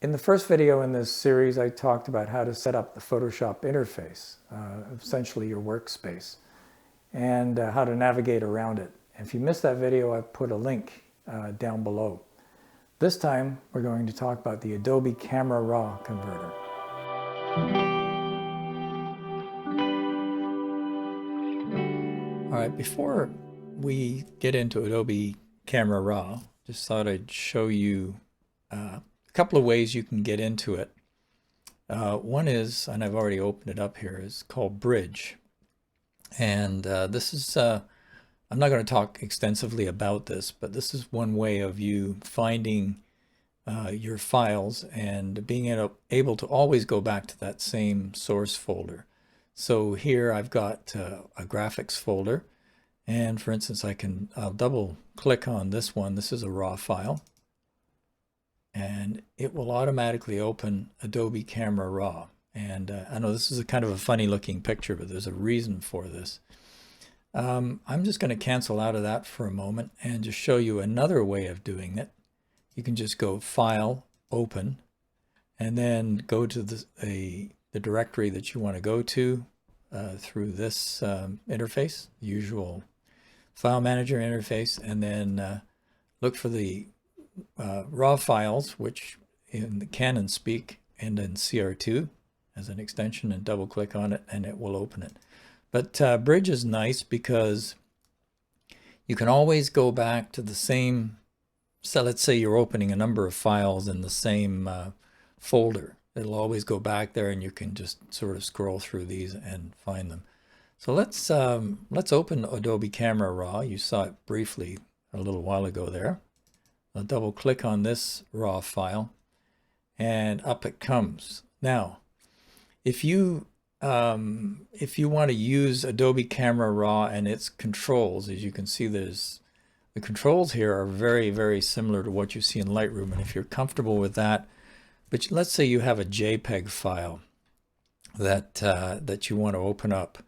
In the first video in this series, I talked about how to set up the Photoshop interface, essentially your workspace, and how to navigate around it. If you missed that video, I've put a link down below. This time, we're going to talk about the Adobe Camera Raw converter. All right, before we get into Adobe Camera Raw, just thought I'd show you a couple of ways you can get into it. One is, and I've already opened it up here, is called Bridge. And this is, I'm not going to talk extensively about this, but this is one way of you finding your files and being able to always go back to that same source folder. So here I've got a graphics folder, and for instance I'll double click on this one. This is a raw file, and it will automatically open Adobe Camera Raw. And I know this is a kind of a funny looking picture, but there's a reason for this. I'm just going to cancel out of that for a moment and just show you another way of doing it. You can just go File, Open, and then go to the directory that you want to go to through this interface, the usual file manager interface, and then look for the raw files, which in the Canon speak end in CR2 as an extension, and double click on it and it will open it. But Bridge is nice because you can always go back to the same, so let's say you're opening a number of files in the same folder. It'll always go back there and you can just sort of scroll through these and find them. So let's open Adobe Camera Raw. You saw it briefly a little while ago there. I'll double click on this raw file and up it comes. Now, if you want to use Adobe Camera Raw and its controls, as you can see, the controls here are very, very similar to what you see in Lightroom. And if you're comfortable with that, but let's say you have a JPEG file that you want to open up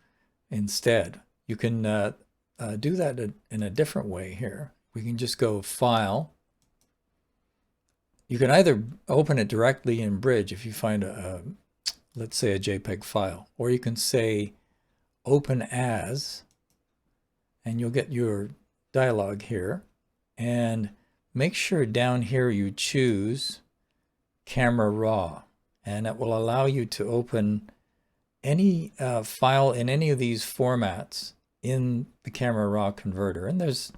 instead, you can do that in a different way here. We can just go File. You can either open it directly in Bridge if you find let's say a JPEG file, or you can say Open As, and you'll get your dialog here. And make sure down here you choose Camera Raw, and it will allow you to open any file in any of these formats in the Camera Raw converter. And as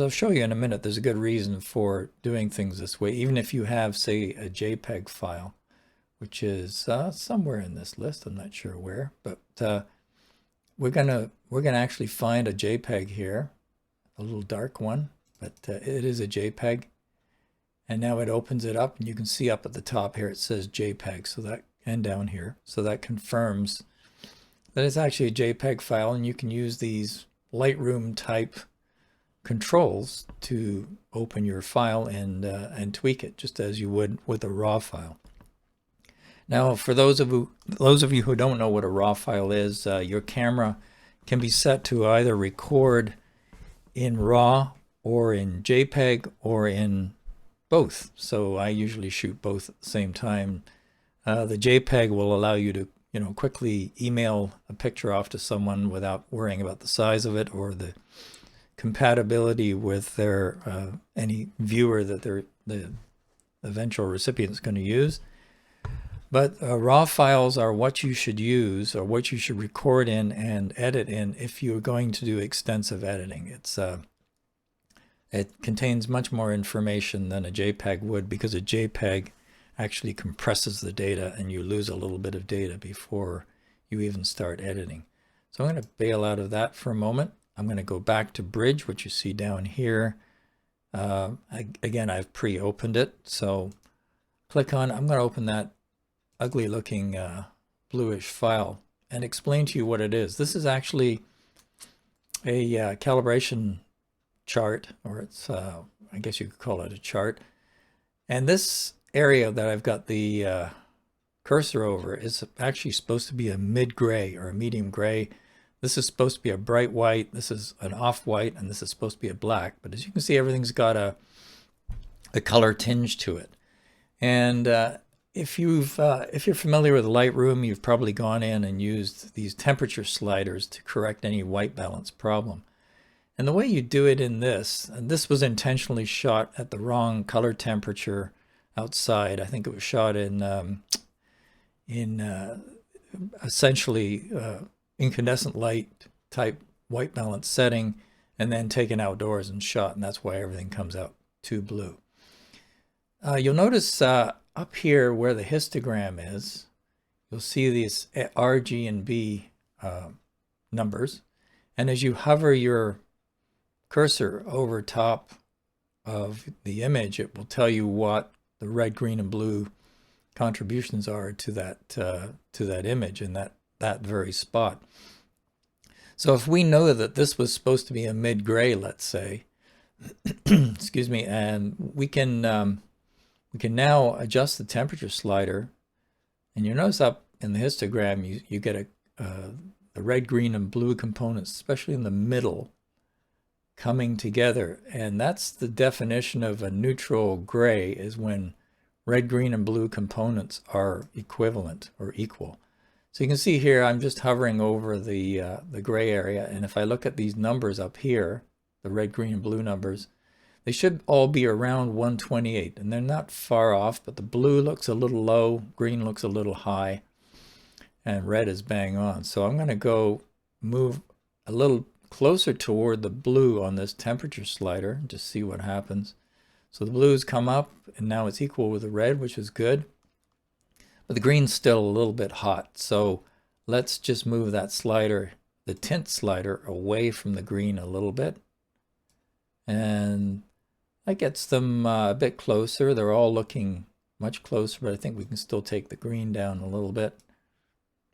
I'll show you in a minute, there's a good reason for doing things this way, even if you have, say, a JPEG file, which is somewhere in this list. I'm not sure where, but we're gonna actually find a JPEG here, a little dark one, but it is a JPEG. And now it opens it up, and you can see up at the top here it says JPEG, so that, and down here, so that confirms that it's actually a JPEG file, and you can use these Lightroom type controls to open your file and tweak it just as you would with a raw file. Now, for those of you who don't know what a raw file is, your camera can be set to either record in RAW or in JPEG or in both. So I usually shoot both at the same time. The JPEG will allow you to, quickly email a picture off to someone without worrying about the size of it or the compatibility with their any viewer that the eventual recipient is going to use. But raw files are what you should use, or what you should record in and edit in if you're going to do extensive editing. It contains much more information than a JPEG would, because a JPEG actually compresses the data and you lose a little bit of data before you even start editing. So I'm going to bail out of that for a moment. I'm going to go back to Bridge, which you see down here. Again, I've pre-opened it, so click on, I'm going to open that ugly looking bluish file and explain to you what it is. This is actually a calibration chart, or it's I guess you could call it a chart. And this area that I've got the cursor over is actually supposed to be a mid-gray or a medium gray. This is supposed to be a bright white, this is an off-white, and this is supposed to be a black. But as you can see, everything's got a color tinge to it. And if you're familiar with Lightroom, you've probably gone in and used these temperature sliders to correct any white balance problem. And the way you do it in this, and this was intentionally shot at the wrong color temperature outside. I think it was shot in essentially incandescent light type white balance setting, and then taken outdoors and shot, and that's why everything comes out too blue. You'll notice up here where the histogram is, you'll see these R, G, and B numbers, and as you hover your cursor over top of the image, it will tell you what the red, green, and blue contributions are to that image in that very spot. So if we know that this was supposed to be a mid-gray, let's say, excuse me, and we can now adjust the temperature slider, and you notice up in the histogram you get the red, green, and blue components, especially in the middle, coming together. And that's the definition of a neutral gray, is when red, green, and blue components are equivalent or equal. So you can see here I'm just hovering over the gray area, and if I look at these numbers up here, the red, green, and blue numbers, they should all be around 128, and they're not far off, but the blue looks a little low, green looks a little high, and red is bang on. So I'm going to go move a little closer toward the blue on this temperature slider and just see what happens. So the blues come up, and now it's equal with the red, which is good. But the green's still a little bit hot, so let's just move that slider, the tint slider, away from the green a little bit. And that gets them a bit closer. They're all looking much closer, but I think we can still take the green down a little bit.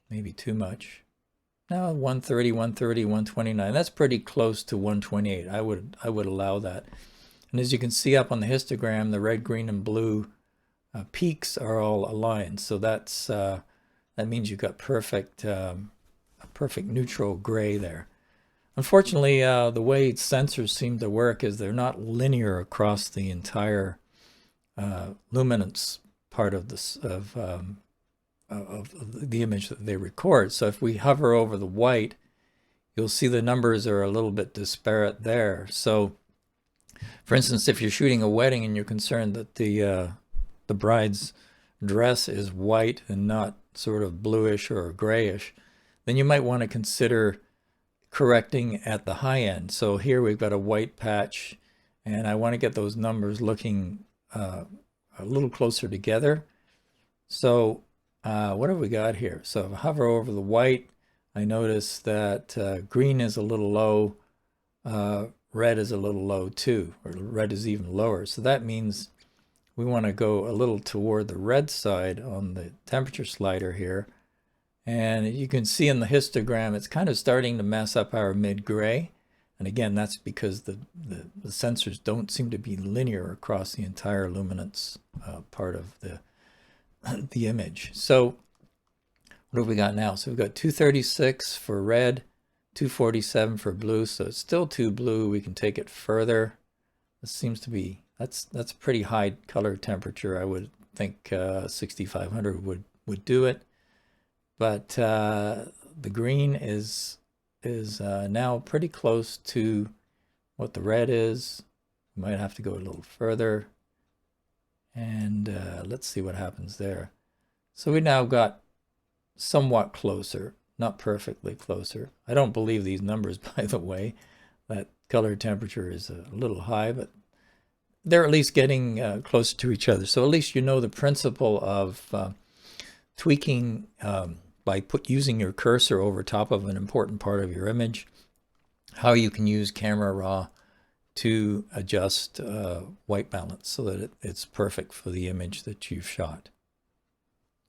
Maybe too much. Now 130, 130, 129. That's pretty close to 128. I would allow that. And as you can see up on the histogram, the red, green, and blue peaks are all aligned. So that means you've got a perfect neutral gray there. Unfortunately, the way sensors seem to work is they're not linear across the entire luminance part of the image that they record. So if we hover over the white, you'll see the numbers are a little bit disparate there. So, for instance, if you're shooting a wedding and you're concerned that the bride's dress is white and not sort of bluish or grayish, then you might want to consider correcting at the high end. So here we've got a white patch, and I want to get those numbers looking a little closer together. So what have we got here? So if I hover over the white, I notice that green is a little low, red is a little low too, or red is even lower. So that means we want to go a little toward the red side on the temperature slider here. And you can see in the histogram, it's kind of starting to mess up our mid-gray. And again, that's because the sensors don't seem to be linear across the entire luminance part of the image. So what have we got now? So we've got 236 for red, 247 for blue. So it's still too blue. We can take it further. This seems to be, that's a pretty high color temperature. I would think 6500 would do it. But the green is now pretty close to what the red is. We might have to go a little further. And let's see what happens there. So we now got somewhat closer, not perfectly closer. I don't believe these numbers, by the way. That color temperature is a little high, but they're at least getting closer to each other. So at least you know the principle of tweaking by using your cursor over top of an important part of your image, how you can use Camera Raw to adjust white balance so that it's perfect for the image that you've shot.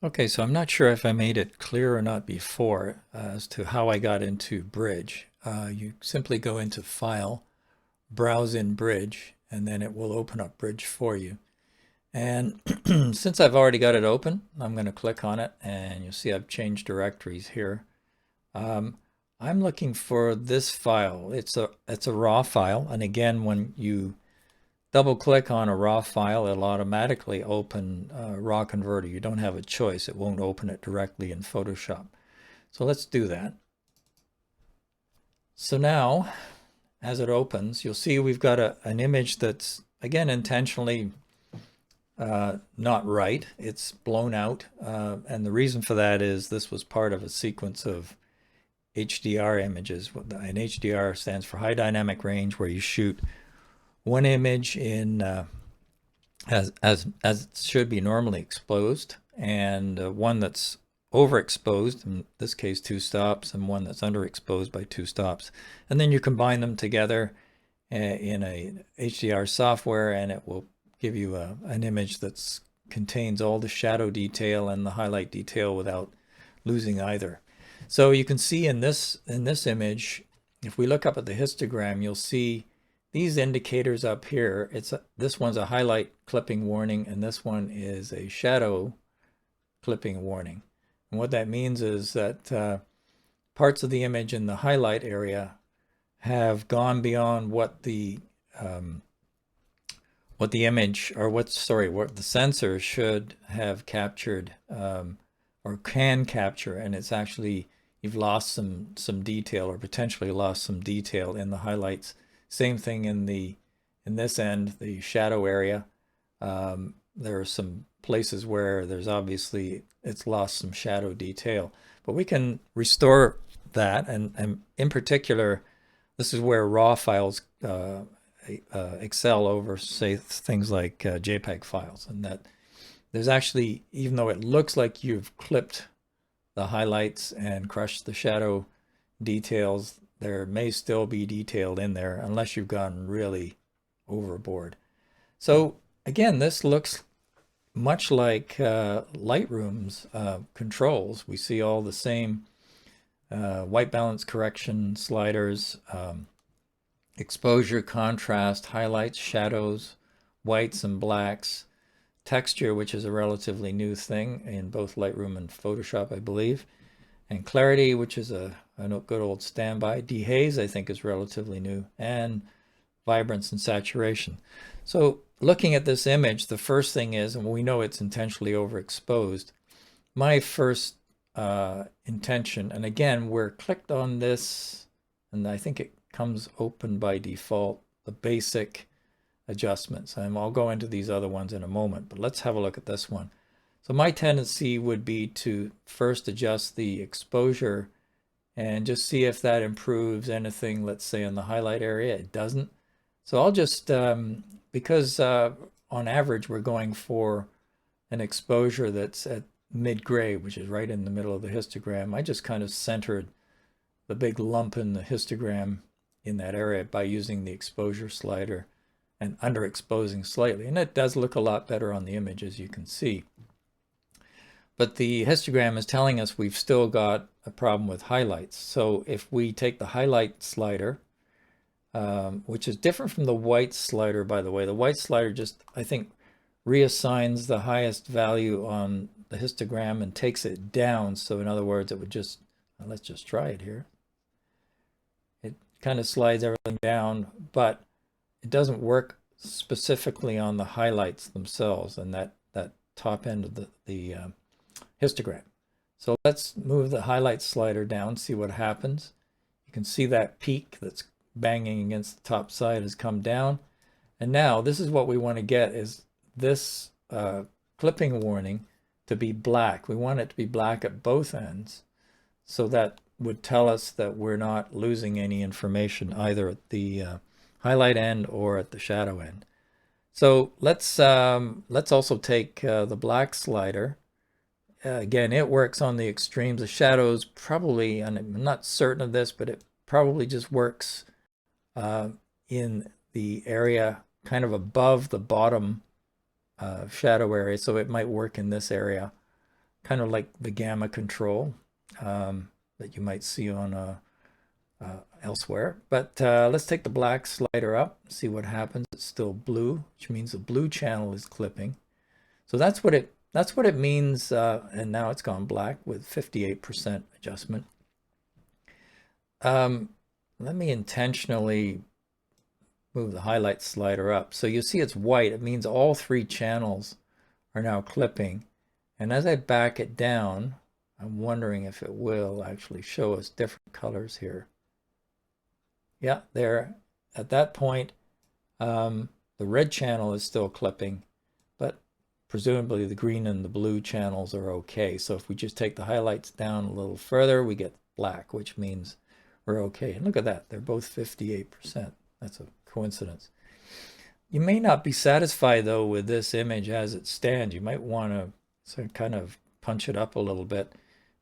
Okay, so I'm not sure if I made it clear or not before as to how I got into Bridge. You simply go into File, Browse in Bridge, and then it will open up Bridge for you. And since I've already got it open, I'm going to click on it, and you'll see I've changed directories here. I'm looking for this file. It's a raw file, and again, when you double click on a raw file, it'll automatically open Raw Converter. You don't have a choice. It won't open it directly in Photoshop. So let's do that. So now, as it opens, you'll see we've got an image that's, again, intentionally not right. It's blown out. And the reason for that is this was part of a sequence of HDR images. And HDR stands for high dynamic range, where you shoot one image in as it should be normally exposed, and one that's overexposed, in this case 2 stops, and one that's underexposed by 2 stops. And then you combine them together in a HDR software, and it will give you an image that contains all the shadow detail and the highlight detail without losing either. So you can see in this image, if we look up at the histogram, you'll see these indicators up here. This one's a highlight clipping warning, and this one is a shadow clipping warning. And what that means is that parts of the image in the highlight area have gone beyond what the image, or what the sensor should have captured or can capture, and it's actually, you've lost some detail, or potentially lost some detail in the highlights. Same thing in this end, the shadow area. There are some places where there's obviously, it's lost some shadow detail, but we can restore that. And in particular, this is where raw files excel over, say, things like JPEG files, and that there's actually, even though it looks like you've clipped the highlights and crushed the shadow details, there may still be detail in there unless you've gone really overboard. So again, this looks much like Lightroom's controls. We see all the same white balance correction sliders, exposure, contrast, highlights, shadows, whites and blacks, texture, which is a relatively new thing in both Lightroom and Photoshop, I believe, and clarity, which is a good old standby. Dehaze, I think, is relatively new, and vibrance and saturation. So looking at this image, the first thing is, and we know it's intentionally overexposed, my first intention, and again, we're clicked on this, and I think it comes open by default, the basic adjustments. And I'll go into these other ones in a moment, but let's have a look at this one. So my tendency would be to first adjust the exposure and just see if that improves anything, let's say in the highlight area. It doesn't. So I'll just, because on average we're going for an exposure that's at mid-gray, which is right in the middle of the histogram, I just kind of centered the big lump in the histogram in that area by using the exposure slider and underexposing slightly. And it does look a lot better on the image, as you can see. But the histogram is telling us we've still got a problem with highlights. So if we take the highlight slider, which is different from the white slider, by the way. The white slider just, I think, reassigns the highest value on the histogram and takes it down. So in other words, it would just, let's just try it here. It kind of slides everything down, but it doesn't work specifically on the highlights themselves and that top end of the histogram. So let's move the highlight slider down, see what happens. You can see that peak that's banging against the top side has come down. And now this is what we want to get, is this clipping warning to be black. We want it to be black at both ends. So that would tell us that we're not losing any information either at the highlight end or at the shadow end. So let's also take the black slider. Again, it works on the extremes. The shadows probably, and I'm not certain of this, but it probably just works in the area kind of above the bottom shadow area. So it might work in this area, kind of like the gamma control that you might see on elsewhere. But let's take the black slider up, see what happens. It's still blue, which means the blue channel is clipping. So that's what it means, and now it's gone black with 58% adjustment. Let me intentionally move the highlight slider up. So you see it's white. It means all three channels are now clipping. And as I back it down, I'm wondering if it will actually show us different colors here. Yeah, there. At that point, the red channel is still clipping, but presumably the green and the blue channels are okay. So if we just take the highlights down a little further, we get black, which means we're okay. And look at that. They're both 58%. That's a coincidence. You may not be satisfied, though, with this image as it stands. You might want to sort of kind of punch it up a little bit.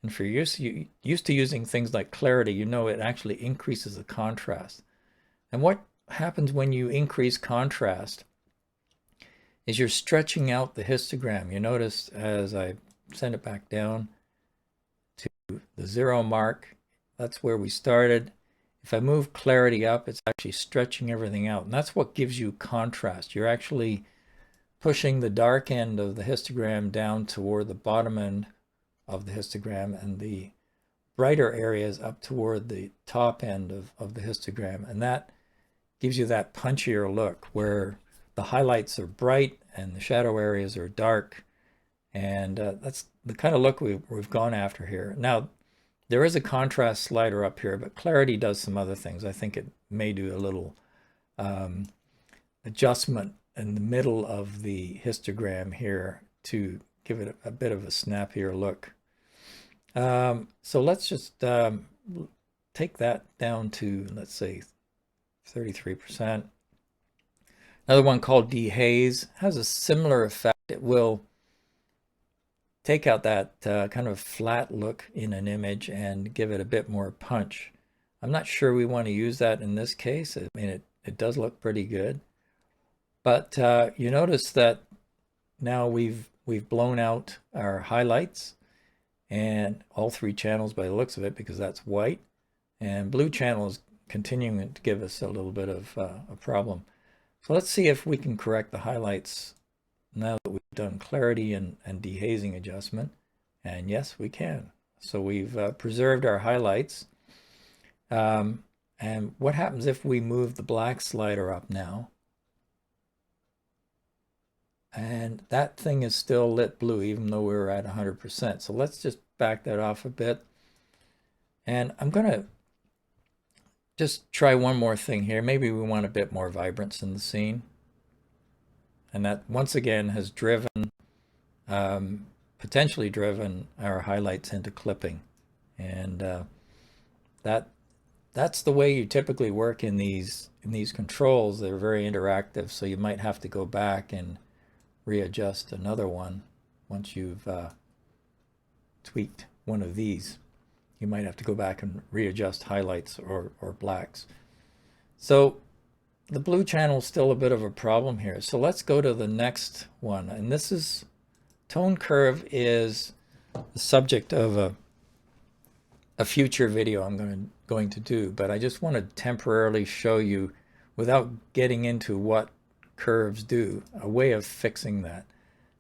And if you're used to using things like clarity, you know it actually increases the contrast. And what happens when you increase contrast is you're stretching out the histogram. You notice as I send it back down to the 0 mark, that's where we started. If I move clarity up, it's actually stretching everything out. And that's what gives you contrast. You're actually pushing the dark end of the histogram down toward the bottom end of the histogram and the brighter areas up toward the top end of the histogram. And that gives you that punchier look where the highlights are bright and the shadow areas are dark. And that's the kind of look we've gone after here. Now, there is a contrast slider up here, but clarity does some other things. I think it may do a little adjustment in the middle of the histogram here to give it a bit of a snappier look. So let's just take that down to, let's say, 33%. Another one called dehaze has a similar effect. It will take out that kind of flat look in an image and give it a bit more punch. I'm not sure we want to use that in this case. I mean, it does look pretty good. But you notice that now we've blown out our highlights and all three channels by the looks of it, because that's white. And blue channel is continuing to give us a little bit of a problem. So let's see if we can correct the highlights now that we've done clarity and dehazing adjustment. And yes, we can. So we've preserved our highlights. And what happens if we move the black slider up now? And that thing is still lit blue, even though we're at 100%. So let's just back that off a bit. And I'm going to just try one more thing here. Maybe we want a bit more vibrance in the scene. And that, once again, has driven, potentially driven our highlights into clipping. And that's the way you typically work in these controls. They're very interactive, so you might have to go back and readjust another one once you've tweaked one of these. You might have to go back and readjust highlights or blacks. So the blue channel is still a bit of a problem here. So let's go to the next one. And this is, tone curve is the subject of a future video I'm going to do, but I just want to temporarily show you, without getting into what curves do, a way of fixing that.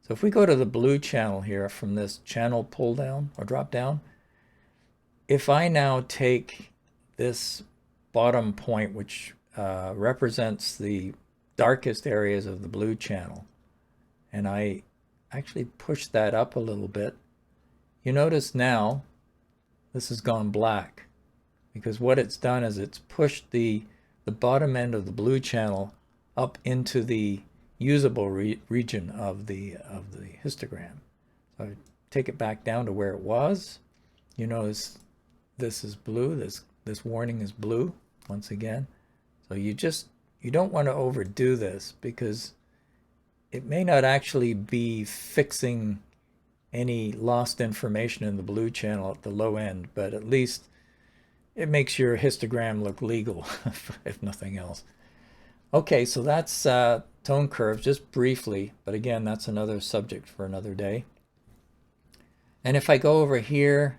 So if we go to the blue channel here from this channel pull down or drop down, if I now take this bottom point, which represents the darkest areas of the blue channel, and I actually push that up a little bit, you notice now this has gone black, because what it's done is it's pushed the bottom end of the blue channel up into the usable region of the histogram. So I take it back down to where it was. You notice this is blue. This warning is blue once again. So you don't want to overdo this, because it may not actually be fixing any lost information in the blue channel at the low end, but at least it makes your histogram look legal, if nothing else. Okay, so that's tone curves, just briefly, but again, that's another subject for another day. And if I go over here,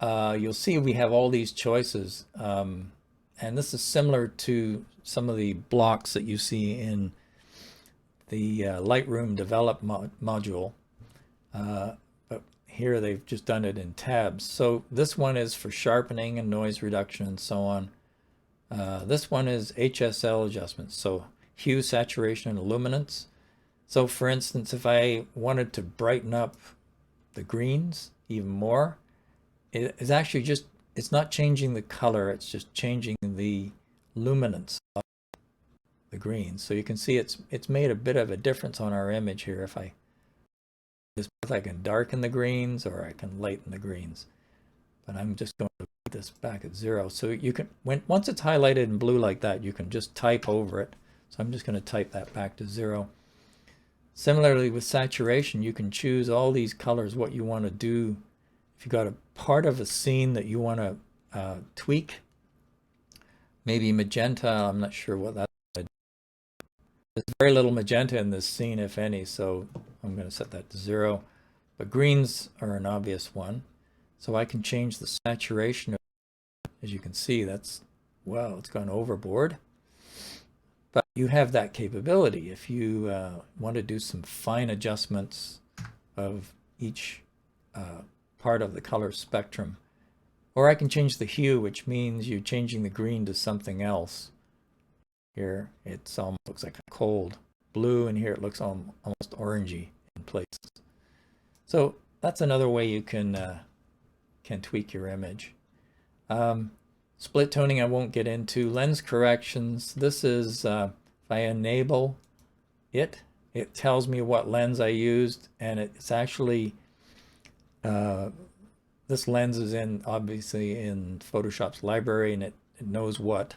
you'll see we have all these choices. And this is similar to some of the blocks that you see in the Lightroom Develop module. But here they've just done it in tabs. So this one is for sharpening and noise reduction and so on. This one is HSL adjustments, so hue, saturation, and luminance. So for instance, if I wanted to brighten up the greens even more, it's actually just, it's not changing the color, it's just changing the luminance of the greens. So you can see it's made a bit of a difference on our image here. If I can darken the greens or I can lighten the greens. But I'm just going to put this back at 0. So you can, once it's highlighted in blue like that, you can just type over it. So I'm just going to type that back to 0. Similarly with saturation, you can choose all these colors, what you want to do. If you've got a part of a scene that you want to tweak, maybe magenta, I'm not sure what that's. There's very little magenta in this scene, if any, so I'm going to set that to 0. But greens are an obvious one. So I can change the saturation. As you can see, that's, well, it's gone overboard. But you have that capability if you want to do some fine adjustments of each part of the color spectrum. Or I can change the hue, which means you're changing the green to something else. Here it almost looks like a cold blue, and here it looks almost orangey in places. So that's another way you can tweak your image. Split toning I won't get into. Lens corrections, this is if I enable it, it tells me what lens I used, and it's actually this lens is obviously in Photoshop's library, and it knows what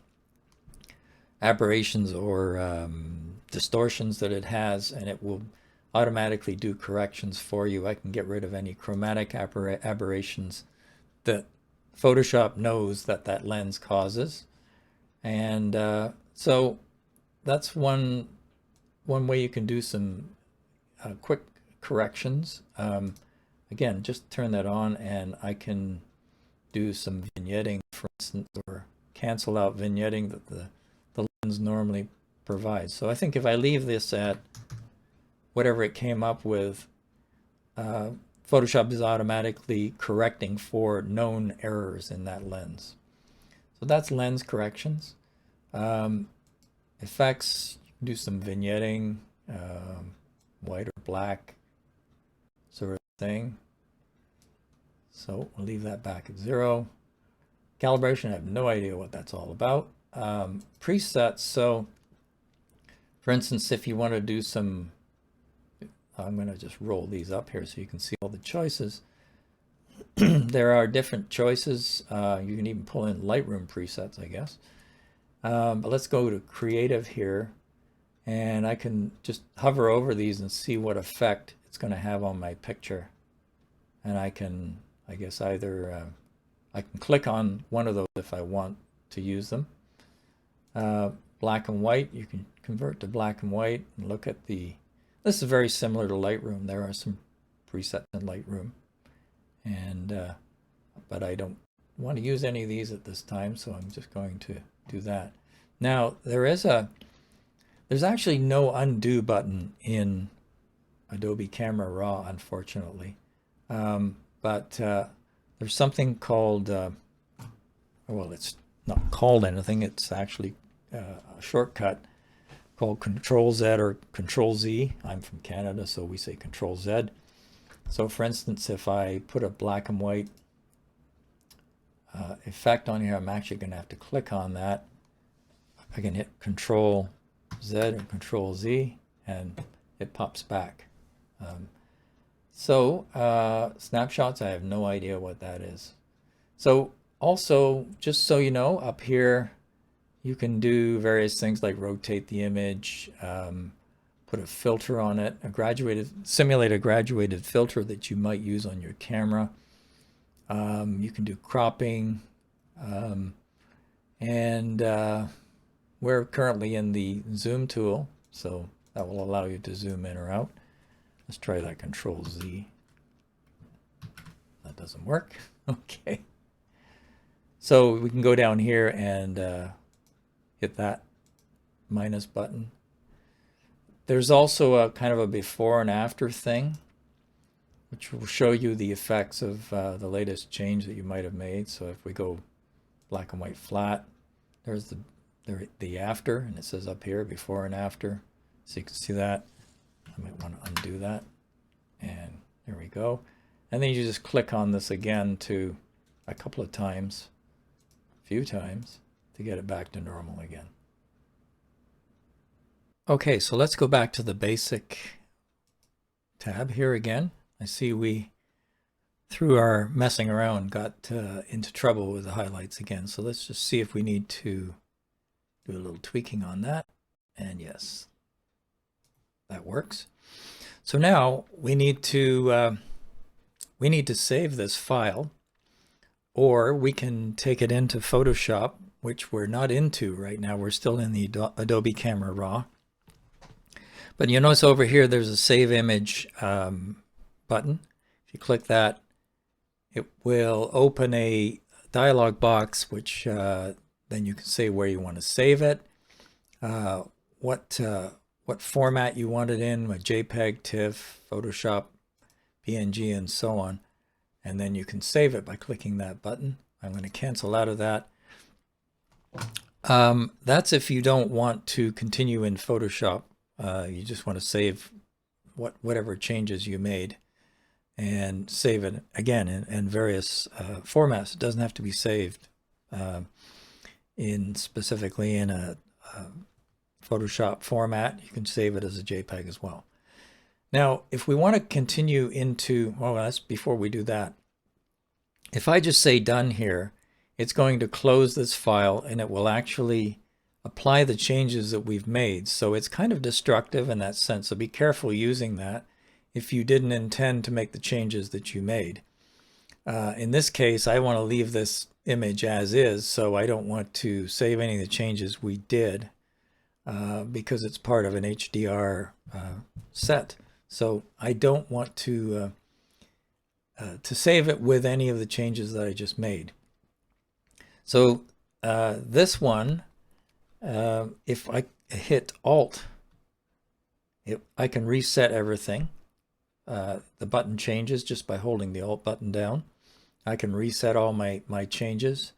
aberrations or distortions that it has, and it will automatically do corrections for you. I can get rid of any chromatic aberrations that Photoshop knows that lens causes. And so that's one way you can do some quick corrections. Again, just turn that on and I can do some vignetting, for instance, or cancel out vignetting that the lens normally provides. So I think if I leave this at whatever it came up with, Photoshop is automatically correcting for known errors in that lens. So that's lens corrections. Effects, you can do some vignetting, white or black sort of thing. So we'll leave that back at 0. Calibration, I have no idea what that's all about. Presets, so for instance, if you want to do some, I'm going to just roll these up here so you can see all the choices. There are different choices. You can even pull in Lightroom presets, I guess. But let's go to Creative here, and I can just hover over these and see what effect it's going to have on my picture. And I can, I guess, either I can click on one of those if I want to use them. Black and white, you can convert to black and white and look at the, this is very similar to Lightroom. There are some presets in Lightroom, and but I don't want to use any of these at this time, so I'm just going to do that. Now there's actually no undo button in Adobe Camera Raw, unfortunately, but there's something called well, it's not called anything, it's actually a shortcut called Control-Z or Control-Z. I'm from Canada, so we say Control-Z. So for instance, if I put a black and white effect on here, I'm actually going to have to click on that. I can hit Control-Z or Control-Z, and it pops back. Snapshots, I have no idea what that is. So also, just so you know, up here, you can do various things like rotate the image, put a filter on it, simulate a graduated filter that you might use on your camera. You can do cropping, and we're currently in the zoom tool, so that will allow you to zoom in or out. Let's try that Control-Z. That doesn't work. Okay. So we can go down here and hit that minus button. There's also a kind of a before and after thing, which will show you the effects of the latest change that you might have made. So if we go black and white flat, there's the after, and it says up here before and after. So you can see that. I might want to undo that. And there we go. And then you just click on this again to a couple of times, a few times, to get it back to normal again. Okay, so let's go back to the basic tab here again. I see we, through our messing around, got into trouble with the highlights again. So let's just see if we need to do a little tweaking on that. And yes, that works. So now we need to save this file, or we can take it into Photoshop, which we're not into right now. We're still in the Adobe Camera Raw. But you notice over here there's a Save Image button. If you click that, it will open a dialog box, which then you can say where you want to save it, what format you want it in, a JPEG, TIFF, Photoshop, PNG, and so on. And then you can save it by clicking that button. I'm going to cancel out of that. That's if you don't want to continue in Photoshop. You just want to save whatever changes you made and save it again in various formats. It doesn't have to be saved specifically in a Photoshop format. You can save it as a JPEG as well. Now, if we want to continue into, well, that's before we do that. If I just say done here, it's going to close this file and it will actually apply the changes that we've made. So it's kind of destructive in that sense. So be careful using that if you didn't intend to make the changes that you made. In this case, I want to leave this image as is, so I don't want to save any of the changes we did because it's part of an HDR set. So I don't want to save it with any of the changes that I just made. So this one, if I hit Alt, I can reset everything. The button changes just by holding the Alt button down. I can reset all my changes.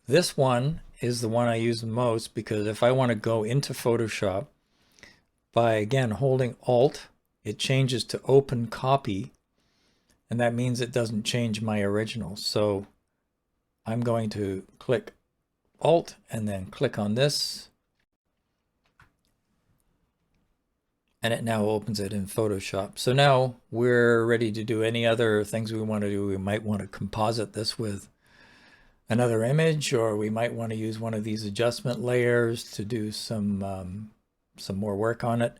This one is the one I use the most because if I want to go into Photoshop, by again holding Alt, it changes to Open Copy, and that means it doesn't change my original. So I'm going to click Alt and then click on this, and it now opens it in Photoshop. So now we're ready to do any other things we want to do. We might want to composite this with another image, or we might want to use one of these adjustment layers to do some more work on it.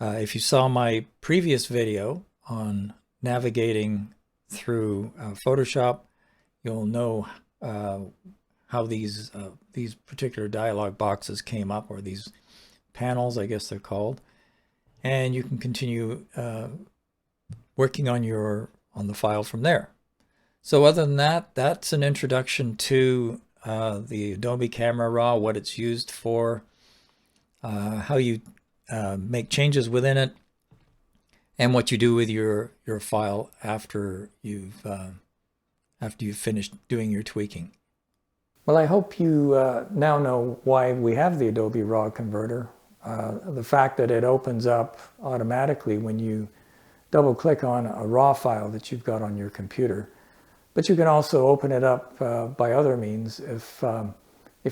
If you saw my previous video on navigating through Photoshop, you'll know how these particular dialog boxes came up, or these panels, I guess they're called. And you can continue working on the file from there. So other than that, that's an introduction to the Adobe Camera Raw, what it's used for, how you make changes within it, and what you do with your file after you've finished doing your tweaking. Well, I hope you now know why we have the Adobe Raw converter. The fact that it opens up automatically when you double click on a RAW file that you've got on your computer. But you can also open it up by other means if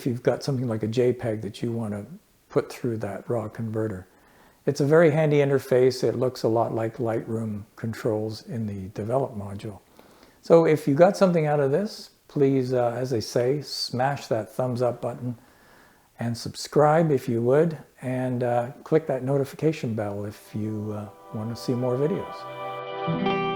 you've got something like a JPEG that you want to put through that RAW converter. It's a very handy interface. It looks a lot like Lightroom controls in the Develop module. So if you got something out of this, please, as they say, smash that thumbs up button and subscribe if you would, and click that notification bell if you want to see more videos.